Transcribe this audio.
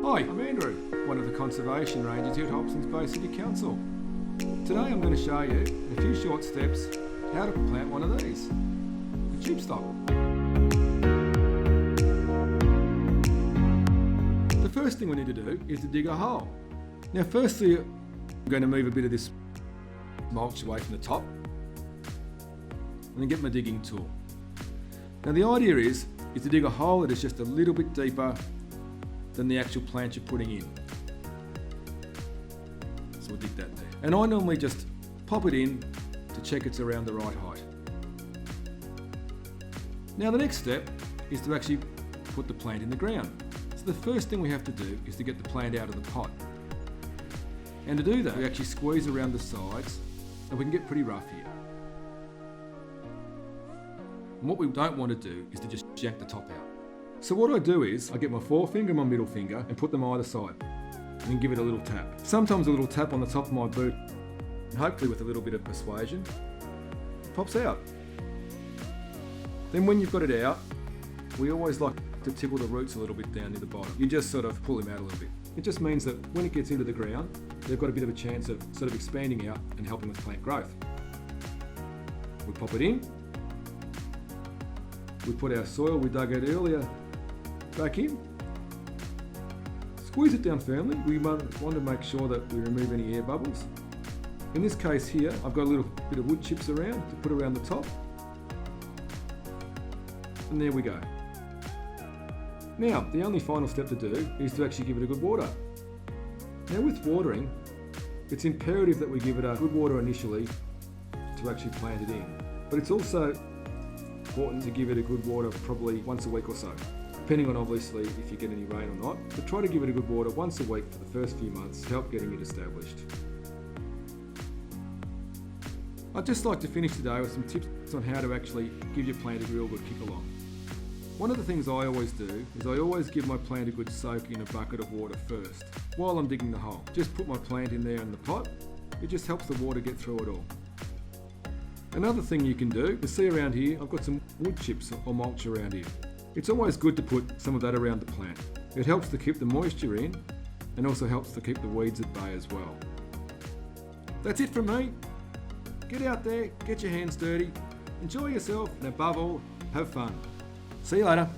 Hi, I'm Andrew, one of the Conservation Rangers here at Hobsons Bay City Council. Today I'm going to show you in a few short steps how to plant one of these, a tube stock. The first thing we need to do is to dig a hole. Now firstly, I'm going to move a bit of this mulch away from the top and then get my digging tool. Now the idea is to dig a hole that is just a little bit deeper than the actual plant you're putting in. So we'll dig that there. And I normally just pop it in to check it's around the right height. Now the next step is to actually put the plant in the ground. So the first thing we have to do is to get the plant out of the pot. And to do that, we actually squeeze around the sides and we can get pretty rough here. And what we don't want to do is to just yank the top out. So what I do is I get my forefinger and my middle finger and put them either side and then give it a little tap. Sometimes a little tap on the top of my boot, and hopefully with a little bit of persuasion, it pops out. Then when you've got it out, we always like to tickle the roots a little bit down near the bottom. You just sort of pull them out a little bit. It just means that when it gets into the ground, they've got a bit of a chance of sort of expanding out and helping with plant growth. We pop it in. We put our soil we dug out earlier back in. Squeeze it down firmly. We want to make sure that we remove any air bubbles. In this case here, I've got a little bit of wood chips around to put around the top. And there we go. Now, the only final step to do is to actually give it a good water. Now with watering, it's imperative that we give it a good water initially to actually plant it in. But it's also important to give it a good water probably once a week or so, depending on obviously if you get any rain or not. But try to give it a good water once a week for the first few months to help getting it established. I'd just like to finish today with some tips on how to actually give your plant a real good kick along. One of the things I always do is I always give my plant a good soak in a bucket of water first while I'm digging the hole. Just put my plant in there in the pot. It just helps the water get through it all. Another thing you can do is see around here, I've got some wood chips or mulch around here. It's always good to put some of that around the plant. It helps to keep the moisture in and also helps to keep the weeds at bay as well. That's it from me. Get out there, get your hands dirty, enjoy yourself, and above all, have fun. See you later.